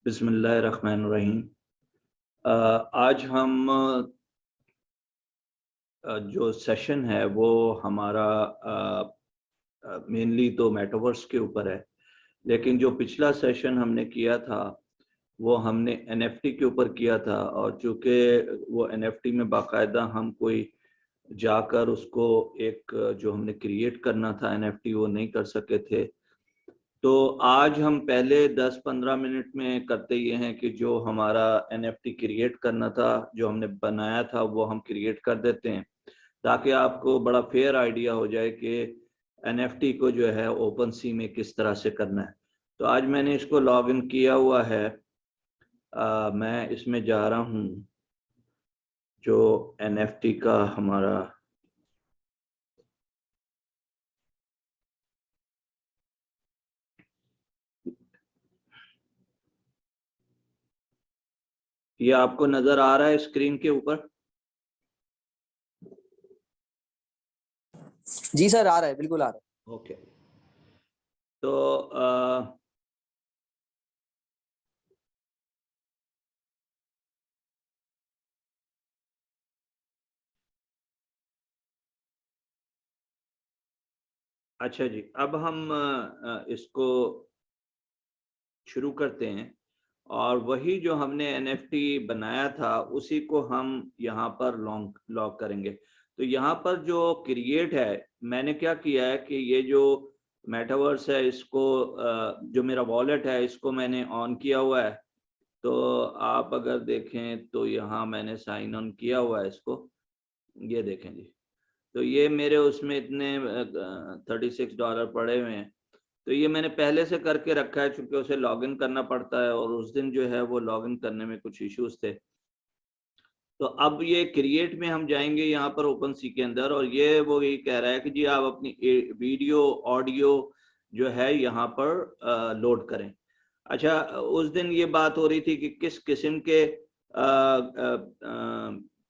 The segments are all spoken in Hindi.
बिस्मिल्लाहिर्रहमानिर्रहीम। आज हम जो सेशन है वो हमारा मेनली तो मेटावर्स के ऊपर है, लेकिन जो पिछला सेशन हमने किया था वो हमने एनएफटी के ऊपर किया था, और चूँकि वो एनएफटी में बाकायदा हम कोई जाकर उसको एक जो हमने क्रिएट करना था एनएफटी वो नहीं कर सके थे। तो आज हम पहले 10-15 मिनट में करते ये हैं कि जो हमारा एनएफटी क्रिएट करना था, जो हमने बनाया था, वो हम क्रिएट कर देते हैं, ताकि आपको बड़ा फेयर आइडिया हो जाए कि एनएफटी को जो है ओपन सी में किस तरह से करना है। तो आज मैंने इसको लॉग इन किया हुआ है। मैं इसमें जा रहा हूँ, जो एनएफटी का हमारा ये आपको नजर आ रहा है स्क्रीन के ऊपर? जी सर, आ रहा है, बिल्कुल आ रहा है। ओके। तो अच्छा जी, अब हम इसको शुरू करते हैं, और वही जो हमने एनएफटी बनाया था उसी को हम यहाँ पर लॉग करेंगे। तो यहाँ पर जो क्रिएट है, मैंने क्या किया है कि ये जो मेटावर्स है इसको जो मेरा वॉलेट है इसको मैंने ऑन किया हुआ है। तो आप अगर देखें तो यहाँ मैंने साइन ऑन किया हुआ है इसको, ये देखें जी। तो ये मेरे उसमें इतने $36 पड़े हुए हैं। तो ये मैंने पहले से करके रखा है, चूंकि उसे लॉगिन करना पड़ता है, और उस दिन जो है वो लॉगिन करने में कुछ इश्यूज थे। तो अब ये क्रिएट में हम जाएंगे यहाँ पर ओपन सी के अंदर, और ये वो ये कह रहा है कि जी आप अपनी वीडियो ऑडियो जो है यहाँ पर लोड करें। अच्छा, उस दिन ये बात हो रही थी कि किस किस्म के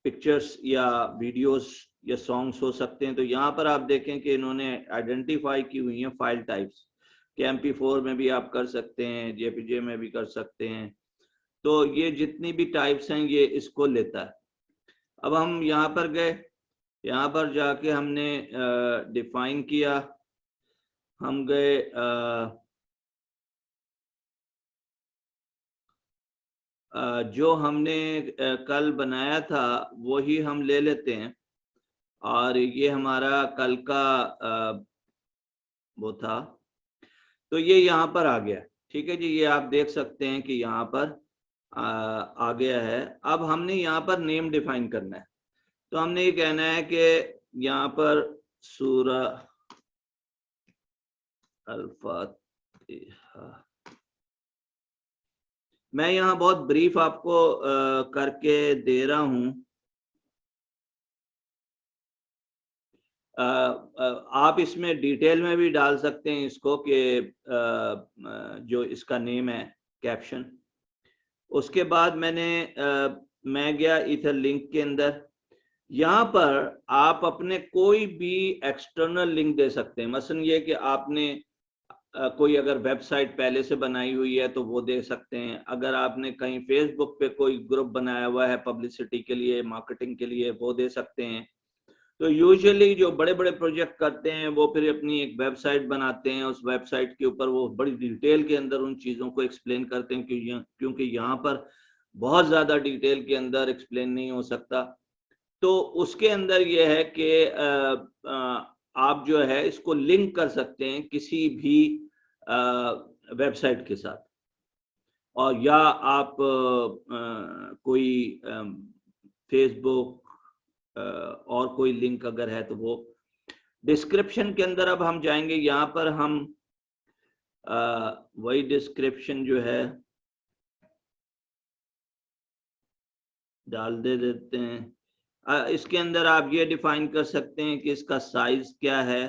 पिक्चर्स या वीडियोस या सॉन्ग्स हो सकते हैं। तो यहाँ पर आप देखें कि इन्होंने आइडेंटिफाई की हुई है फाइल टाइप्स, कि MP4 में भी आप कर सकते हैं, JPG में भी कर सकते हैं। तो ये जितनी भी टाइप्स हैं ये इसको लेता है। अब हम यहाँ पर गए, यहाँ पर जाके हमने डिफाइन किया। हम गए जो हमने कल बनाया था वही हम ले लेते हैं, और ये हमारा कल का वो था। तो ये यहाँ पर आ गया, ठीक है जी। ये आप देख सकते हैं कि यहाँ पर आ गया है। अब हमने यहाँ पर नेम डिफाइन करना है। तो हमने ये कहना है कि यहाँ पर सूरा अल-फातिहा, मैं यहाँ बहुत ब्रीफ आपको करके दे रहा हूँ। आप इसमें डिटेल में भी डाल सकते हैं इसको कि जो इसका नेम है कैप्शन। उसके बाद मैं गया ईथर लिंक के अंदर। यहाँ पर आप अपने कोई भी एक्सटर्नल लिंक दे सकते हैं। मसलन ये कि आपने कोई अगर वेबसाइट पहले से बनाई हुई है तो वो दे सकते हैं। अगर आपने कहीं फेसबुक पे कोई ग्रुप बनाया हुआ है पब्लिसिटी के लिए, मार्केटिंग के लिए, वो दे सकते हैं। तो यूजुअली जो बड़े बड़े प्रोजेक्ट करते हैं वो फिर अपनी एक वेबसाइट बनाते हैं, उस वेबसाइट के ऊपर वो बड़ी डिटेल के अंदर उन चीज़ों को एक्सप्लेन करते हैं, क्योंकि यहाँ पर बहुत ज़्यादा डिटेल के अंदर एक्सप्लेन नहीं हो सकता। तो उसके अंदर ये है कि आप जो है इसको लिंक कर सकते हैं किसी भी वेबसाइट के साथ, और या आप कोई फेसबुक और कोई लिंक अगर है तो वो डिस्क्रिप्शन के अंदर। अब हम जाएंगे, यहाँ पर हम वही डिस्क्रिप्शन जो है डाल देते हैं। इसके अंदर आप ये डिफाइन कर सकते हैं कि इसका साइज क्या है।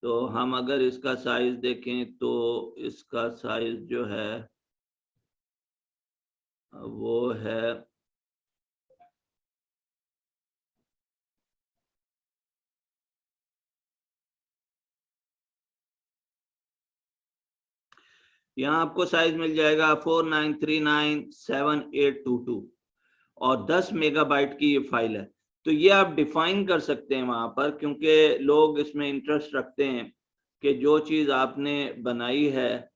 तो हम अगर इसका साइज देखें तो इसका साइज जो है वो है यहाँ आपको साइज मिल जाएगा 49397822 और 10 मेगाबाइट की ये फाइल है। तो ये आप डिफाइन कर सकते हैं वहां पर, क्योंकि लोग इसमें इंटरेस्ट रखते हैं कि जो चीज आपने बनाई है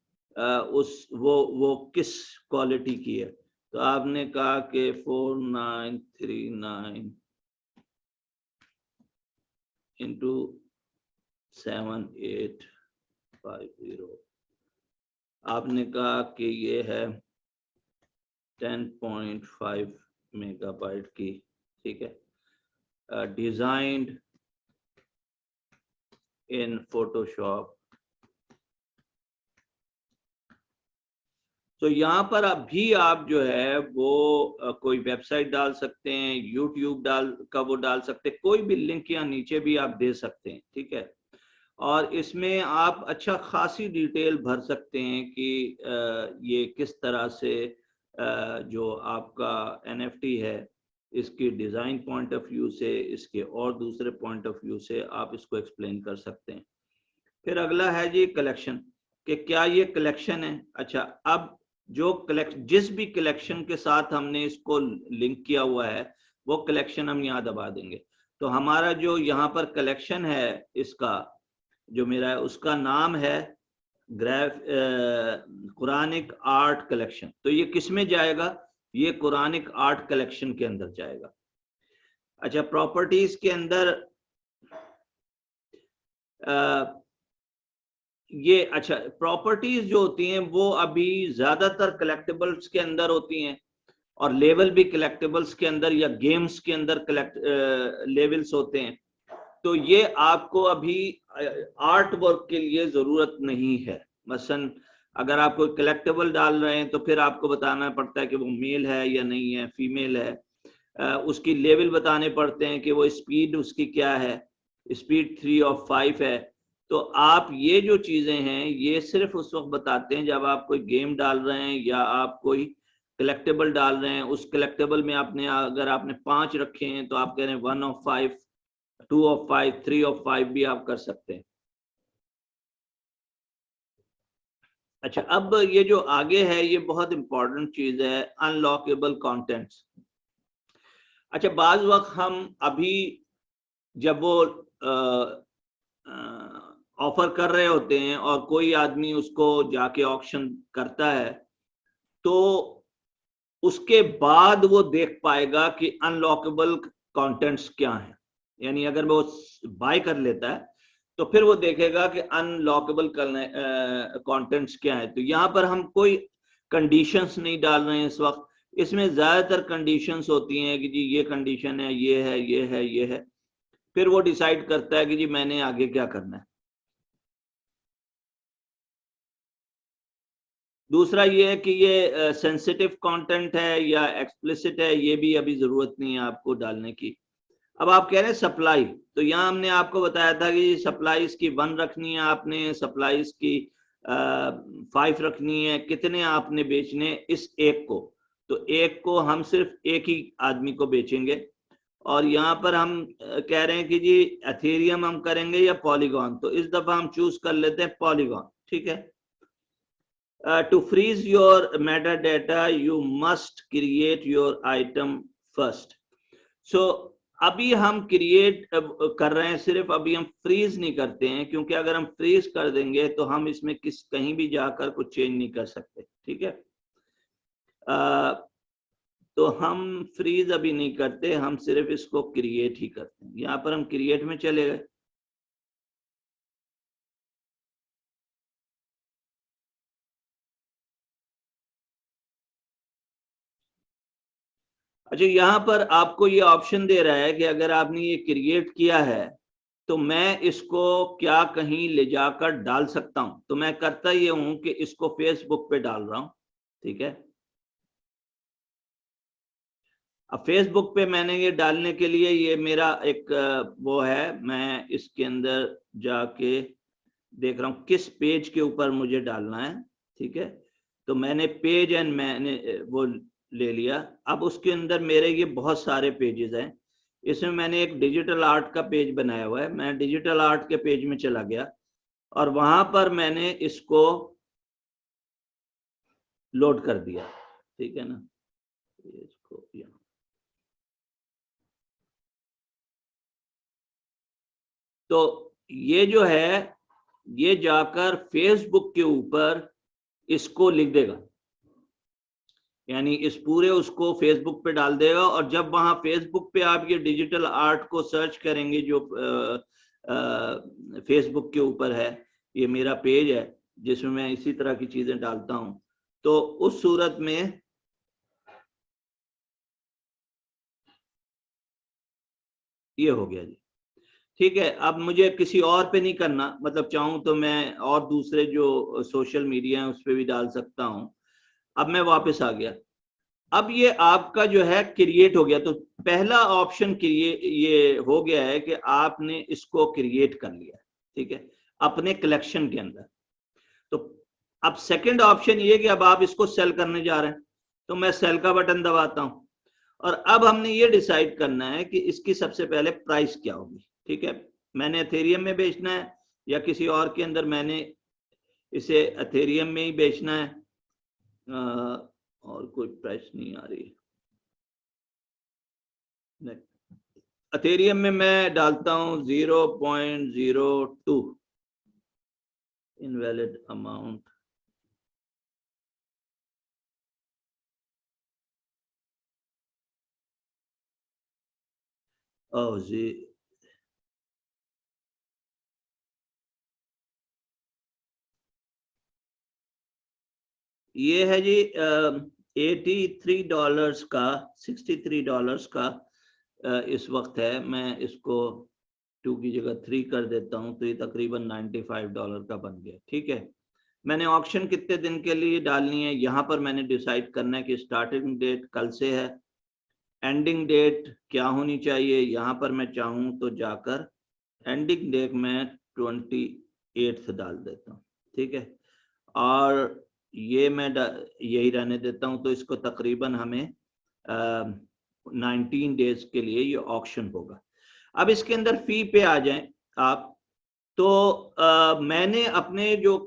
उस वो किस क्वालिटी की है। तो आपने कहा कि 4939 इंटू 7850, आपने कहा कि ये है 10.5 मेगाबाइट की, ठीक है, डिजाइन्ड इन फोटोशॉप। तो यहाँ पर अभी आप जो है वो कोई वेबसाइट डाल सकते हैं, यूट्यूब वो डाल सकते हैं, कोई भी लिंक यहाँ नीचे भी आप दे सकते हैं, ठीक है। और इसमें आप अच्छा खासी डिटेल भर सकते हैं कि ये किस तरह से जो आपका NFT है इसकी डिजाइन पॉइंट ऑफ व्यू से, इसके और दूसरे पॉइंट ऑफ व्यू से आप इसको एक्सप्लेन कर सकते हैं। फिर अगला है जी कलेक्शन, कि क्या ये कलेक्शन है। अच्छा, अब जो जिस भी कलेक्शन के साथ हमने इसको लिंक किया हुआ है वो कलेक्शन हम यहाँ दबा देंगे। तो हमारा जो यहाँ पर कलेक्शन है इसका जो मेरा है उसका नाम है कुरानिक आर्ट कलेक्शन। तो ये किस में जाएगा? ये कुरानिक आर्ट कलेक्शन के अंदर जाएगा। अच्छा, प्रॉपर्टीज के अंदर ये अच्छा प्रॉपर्टीज जो होती हैं वो अभी ज्यादातर कलेक्टिबल्स के अंदर होती हैं और लेवल भी कलेक्टिबल्स के अंदर या गेम्स के अंदर लेवल्स होते हैं। तो ये आपको अभी आर्ट वर्क के लिए जरूरत नहीं है। मसलन अगर आप कोई कलेक्टिबल डाल रहे हैं तो फिर आपको बताना पड़ता है कि वो मेल है या नहीं है, फीमेल है, उसकी लेवल बताने पड़ते हैं कि वो स्पीड उसकी क्या है, स्पीड 3 और 5 है। तो आप ये जो चीजें हैं ये सिर्फ उस वक्त बताते हैं जब आप कोई गेम डाल रहे हैं या आप कोई कलेक्टिबल डाल रहे हैं। उस कलेक्टिबल में आपने अगर आपने 5 रखे हैं तो आप कह रहे हैं 1 of 5, 2 of 5, 3 of 5 भी आप कर सकते हैं। अच्छा, अब ये जो आगे है ये बहुत इंपॉर्टेंट चीज है, अनलॉकेबल कंटेंट्स। अच्छा, बाज वक्त हम अभी जब वो ऑफर कर रहे होते हैं और कोई आदमी उसको जाके ऑक्शन करता है तो उसके बाद वो देख पाएगा कि अनलॉकेबल कंटेंट्स क्या हैं। यानी अगर वो बाय कर लेता है तो फिर वो देखेगा कि अनलॉकेबल कंटेंट्स क्या है। तो यहाँ पर हम कोई कंडीशंस नहीं डाल रहे हैं इस वक्त। इसमें ज्यादातर कंडीशंस होती हैं कि जी ये कंडीशन है, ये है, ये है, ये है। फिर वो डिसाइड करता है कि जी मैंने आगे क्या करना है। दूसरा ये है कि ये सेंसिटिव कंटेंट है या एक्सप्लिसिट है, ये भी अभी जरूरत नहीं है आपको डालने की। अब आप कह रहे हैं सप्लाई, तो यहाँ हमने आपको बताया था कि सप्लाईज की 1 रखनी है आपने, सप्लाईज की 5 रखनी है। कितने आपने बेचने? इस एक को। तो एक को हम सिर्फ एक ही आदमी को बेचेंगे। और यहाँ पर हम कह रहे हैं कि जी एथेरियम हम करेंगे या पॉलीगॉन। तो इस दफा हम चूज कर लेते हैं पॉलीगॉन, ठीक है। To freeze your metadata, you must create your item first. So अभी हम क्रिएट कर रहे हैं, सिर्फ अभी हम फ्रीज नहीं करते हैं, क्योंकि अगर हम फ्रीज कर देंगे तो हम इसमें कहीं भी जाकर कुछ चेंज नहीं कर सकते, ठीक है। तो हम फ्रीज अभी नहीं करते, हम सिर्फ इसको क्रिएट ही करते हैं। यहाँ पर हम क्रिएट में चले गए। अच्छा, यहाँ पर आपको ये ऑप्शन दे रहा है कि अगर आपने ये क्रिएट किया है तो मैं इसको क्या कहीं ले जाकर डाल सकता हूं। तो मैं करता ये हूं कि इसको फेसबुक पे डाल रहा हूं, ठीक है। अब फेसबुक पे मैंने ये डालने के लिए ये मेरा एक वो है, मैं इसके अंदर जाके देख रहा हूं किस पेज के ऊपर मुझे डालना है, ठीक है। तो मैंने पेज एंड मैंने वो ले लिया। अब उसके अंदर मेरे ये बहुत सारे पेजेस हैं। इसमें मैंने एक डिजिटल आर्ट का पेज बनाया हुआ है। मैं डिजिटल आर्ट के पेज में चला गया और वहां पर मैंने इसको लोड कर दिया, ठीक है ना। इसको यहाँ तो ये जो है ये जाकर फेसबुक के ऊपर इसको लिख देगा, यानी इस पूरे उसको फेसबुक पे डाल देगा। और जब वहां फेसबुक पे आप ये डिजिटल आर्ट को सर्च करेंगे जो फेसबुक के ऊपर है, ये मेरा पेज है जिसमें मैं इसी तरह की चीजें डालता हूं, तो उस सूरत में ये हो गया जी, ठीक है। अब मुझे किसी और पे नहीं करना, मतलब चाहूं तो मैं और दूसरे जो सोशल मीडिया है उस पर भी डाल सकता हूं। अब मैं वापस आ गया, अब ये आपका जो है क्रिएट हो गया। तो पहला ऑप्शन ये हो गया है कि आपने इसको क्रिएट कर लिया, ठीक है, अपने कलेक्शन के अंदर। तो अब सेकंड ऑप्शन ये कि अब आप इसको सेल करने जा रहे हैं, तो मैं सेल का बटन दबाता हूं। और अब हमने ये डिसाइड करना है कि इसकी सबसे पहले प्राइस क्या होगी, ठीक है। मैंने एथेरियम में बेचना है या किसी और के अंदर, मैंने इसे एथेरियम में ही बेचना है, और कोई प्राइस नहीं आ रही। एथेरियम में मैं डालता हूं 0.02 इनवैलिड अमाउंट। ओह जी, ये है जी $83 का, $63 का इस वक्त है। मैं इसको 2 की जगह 3 कर देता हूं, तो ये तकरीबन $95 का बन गया, ठीक है। मैंने ऑक्शन कितने दिन के लिए डालनी है, यहाँ पर मैंने डिसाइड करना है कि स्टार्टिंग डेट कल से है, एंडिंग डेट क्या होनी चाहिए। यहाँ पर मैं चाहूँ तो जाकर एंडिंग डेट में 28 डाल देता हूँ, ठीक है। और ये मैं यही रहने देता हूँ, तो इसको तकरीबन हमें 19 डेज के लिए ये ऑक्शन होगा। अब इसके अंदर फी पे आ जाएं आप, तो मैंने अपने जो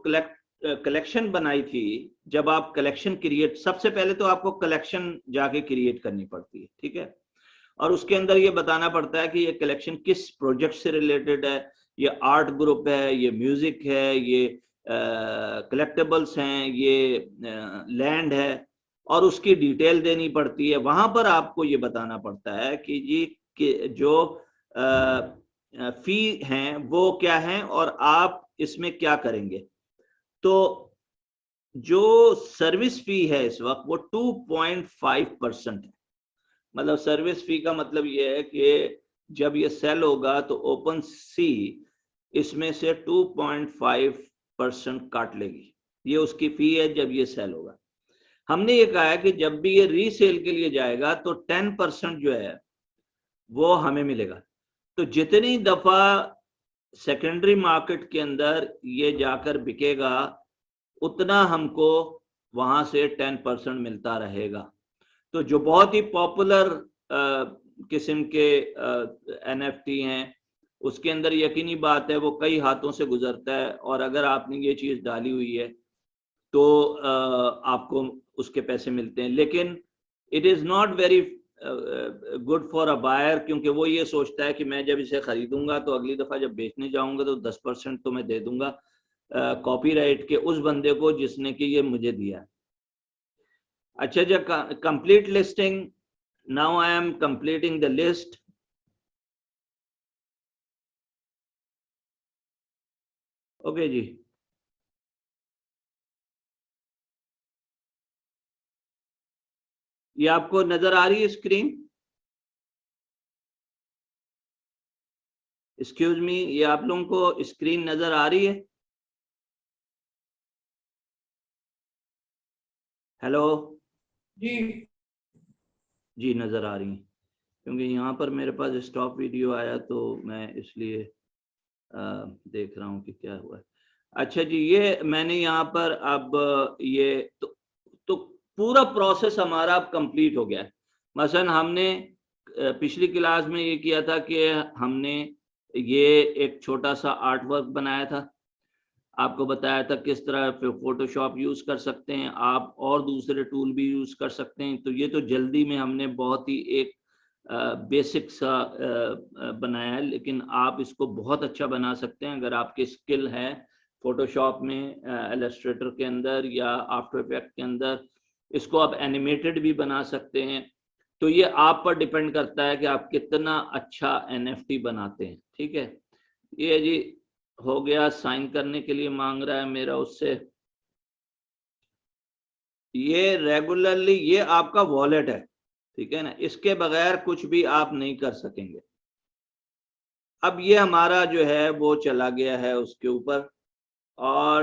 कलेक्शन बनाई थी, जब आप कलेक्शन क्रिएट, सबसे पहले तो आपको कलेक्शन जाके क्रिएट करनी पड़ती है, ठीक है। और उसके अंदर ये बताना पड़ता है कि ये कलेक्शन किस प्रोजेक्ट से रिलेटेड है, ये आर्ट ग्रुप है, ये म्यूजिक है, ये कलेक्टेबल्स हैं, ये लैंड है, और उसकी डिटेल देनी पड़ती है। वहां पर आपको ये बताना पड़ता है कि जी कि जो फी हैं वो क्या हैं और आप इसमें क्या करेंगे। तो जो सर्विस फी है इस वक्त वो 2.5% है। मतलब सर्विस फी का मतलब ये है कि जब ये सेल होगा तो ओपन सी इसमें से 2.5% काट लेगी, ये उसकी फी है जब ये सेल होगा। हमने ये कहा है कि जब भी ये रीसेल के लिए जाएगा तो 10% जो है वो हमें मिलेगा। तो जितनी दफा सेकेंडरी मार्केट के अंदर ये जाकर बिकेगा उतना हमको वहां से 10% मिलता रहेगा। तो जो बहुत ही पॉपुलर किस्म के NFT हैं उसके अंदर यकीनी बात है वो कई हाथों से गुजरता है, और अगर आपने ये चीज डाली हुई है तो आपको उसके पैसे मिलते हैं। लेकिन it is not very good for a buyer, क्योंकि वो ये सोचता है कि मैं जब इसे खरीदूंगा तो अगली दफा जब बेचने जाऊंगा तो 10% तो मैं दे दूंगा कॉपीराइट के उस बंदे को जिसने कि ये मुझे दिया। अच्छा जी, complete listing, now I am completing the list. Okay जी, ये आपको नजर आ रही है स्क्रीन? एक्सक्यूज मी, ये आप लोगों को स्क्रीन नजर आ रही है? हेलो जी जी, नजर आ रही है, क्योंकि यहाँ पर मेरे पास स्टॉप वीडियो आया तो मैं इसलिए देख रहा हूँ कि क्या हुआ है। अच्छा जी, ये मैंने यहाँ पर अब ये तो पूरा प्रोसेस हमारा अब कंप्लीट हो गया है। मसलन हमने पिछली क्लास में ये किया था कि हमने ये एक छोटा सा आर्ट वर्क बनाया था। आपको बताया था किस तरह फोटोशॉप यूज कर सकते हैं आप, और दूसरे टूल भी यूज कर सकते हैं। तो ये तो जल्दी में हमने बहुत ही एक बेसिक सा बनाया है, लेकिन आप इसको बहुत अच्छा बना सकते हैं अगर आपकी स्किल है फोटोशॉप में, इलस्ट्रेटर के अंदर या आफ्टर इफेक्ट के अंदर। इसको आप एनिमेटेड भी बना सकते हैं। तो ये आप पर डिपेंड करता है कि आप कितना अच्छा एनएफटी बनाते हैं। ठीक है, ये जी हो गया। साइन करने के लिए मांग रहा है मेरा उससे। ये रेगुलरली, ये आपका वॉलेट है, ठीक है ना, इसके बगैर कुछ भी आप नहीं कर सकेंगे। अब ये हमारा जो है वो चला गया है उसके ऊपर, और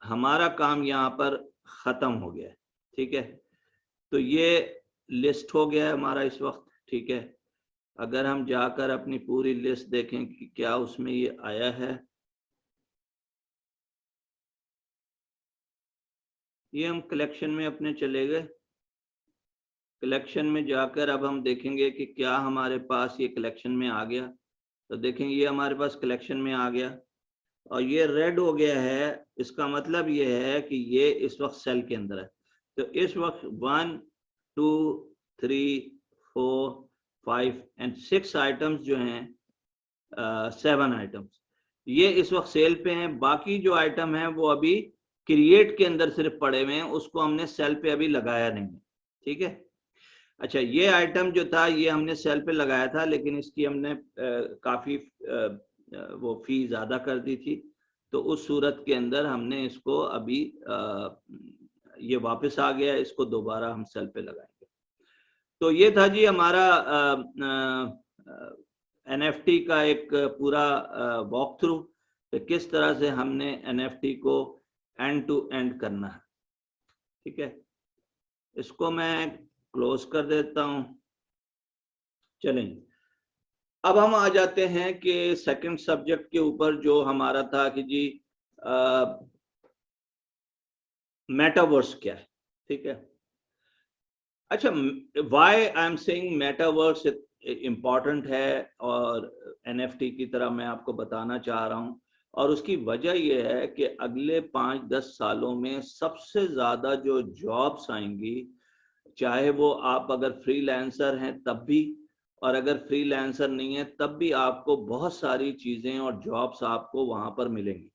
हमारा काम यहाँ पर खत्म हो गया है। ठीक है, तो ये लिस्ट हो गया है हमारा इस वक्त। ठीक है, अगर हम जाकर अपनी पूरी लिस्ट देखें कि क्या उसमें ये आया है, ये हम कलेक्शन में अपने चले गए। कलेक्शन में जाकर अब हम देखेंगे कि क्या हमारे पास ये कलेक्शन में आ गया। तो देखेंगे ये हमारे पास कलेक्शन में आ गया, और ये रेड हो गया है। इसका मतलब ये है कि ये इस वक्त सेल के अंदर है। तो इस वक्त 1 2 3 4 5 एंड 6 आइटम्स जो हैं, 7 आइटम्स, ये इस वक्त सेल पे हैं। बाकी जो आइटम है वो अभी क्रिएट के अंदर सिर्फ पड़े हुए हैं, उसको हमने सेल पे अभी लगाया नहीं है। ठीक है, अच्छा, ये आइटम जो था ये हमने सेल पे लगाया था, लेकिन इसकी हमने काफी वो फी ज्यादा कर दी थी। तो उस सूरत के अंदर हमने इसको अभी ये वापस आ गया, इसको दोबारा हम सेल पे लगाएंगे। तो ये था जी हमारा एनएफटी का एक पूरा वॉक थ्रू, किस तरह से हमने एनएफटी को एंड टू एंड करना है। ठीक है, इसको मैं क्लोज कर देता हूं। चलें, अब हम आ जाते हैं कि सेकंड सब्जेक्ट के ऊपर, जो हमारा था कि जी मेटावर्स क्या है। ठीक है, अच्छा, why I am saying metaverse important है और एनएफटी की तरह मैं आपको बताना चाह रहा हूं, और उसकी वजह यह है कि अगले 5-10 सालों में सबसे ज्यादा जो जॉब्स आएंगी, चाहे वो आप अगर फ्रीलांसर हैं तब भी, और अगर फ्रीलांसर नहीं है तब भी आपको बहुत सारी चीजें और जॉब्स आपको वहां पर मिलेंगी।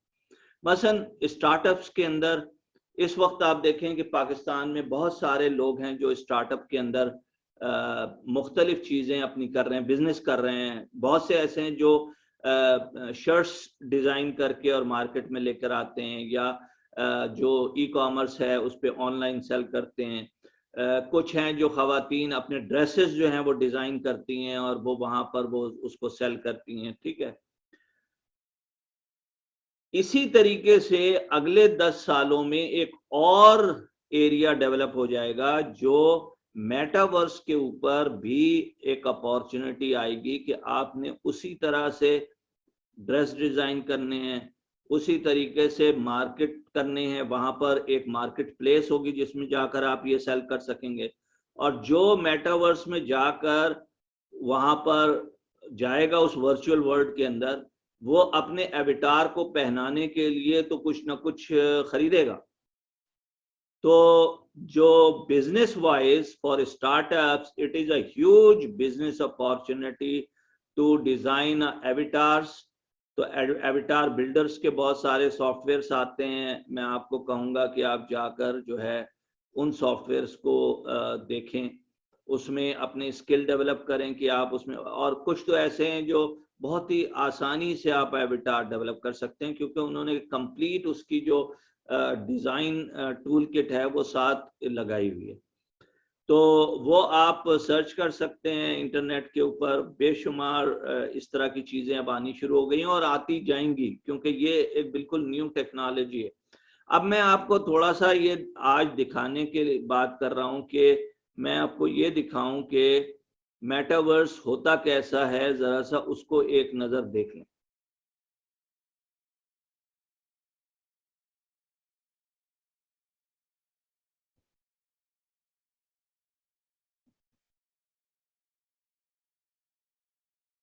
मसलन स्टार्टअप्स के अंदर इस वक्त आप देखें कि पाकिस्तान में बहुत सारे लोग हैं जो स्टार्टअप के अंदर मुख्तलिफ चीजें अपनी कर रहे हैं, बिजनेस कर रहे हैं। बहुत से ऐसे हैं जो शर्ट्स डिजाइन करके और मार्केट में लेकर आते हैं, या जो ई कॉमर्स है उस पर ऑनलाइन सेल करते हैं। कुछ हैं जो खवातीन अपने ड्रेसेस जो हैं वो डिजाइन करती हैं और वो वहां पर वो उसको सेल करती हैं। ठीक है, इसी तरीके से अगले 10 सालों में एक और एरिया डेवलप हो जाएगा, जो मेटावर्स के ऊपर भी एक अपॉर्चुनिटी आएगी कि आपने उसी तरह से ड्रेस डिजाइन करने हैं, उसी तरीके से मार्केट करने हैं। वहां पर एक मार्केट प्लेस होगी जिसमें जाकर आप ये सेल कर सकेंगे, और जो मेटावर्स में जाकर वहां पर जाएगा उस वर्चुअल वर्ल्ड के अंदर, वो अपने एविटार को पहनाने के लिए तो कुछ ना कुछ खरीदेगा। तो जो business wise for startups, it is a huge business opportunity to design avatars. तो एविटार बिल्डर्स के बहुत सारे सॉफ्टवेयर्स आते हैं। मैं आपको कहूंगा कि आप जाकर जो है उन सॉफ्टवेयर्स को देखें, उसमें अपने स्किल डेवलप करें कि आप उसमें, और कुछ तो ऐसे हैं जो बहुत ही आसानी से आप एविटार डेवलप कर सकते हैं, क्योंकि उन्होंने कंप्लीट उसकी जो डिजाइन टूल किट है वो साथ लगाई हुई है। तो वो आप सर्च कर सकते हैं इंटरनेट के ऊपर। बेशुमार इस तरह की चीजें अब आनी शुरू हो गई हैं और आती जाएंगी, क्योंकि ये एक बिल्कुल न्यू टेक्नोलॉजी है। अब मैं आपको थोड़ा सा ये आज दिखाने के लिए बात कर रहा हूं कि मैं आपको ये दिखाऊं कि मेटावर्स होता कैसा है, जरा सा उसको एक नजर देख लें।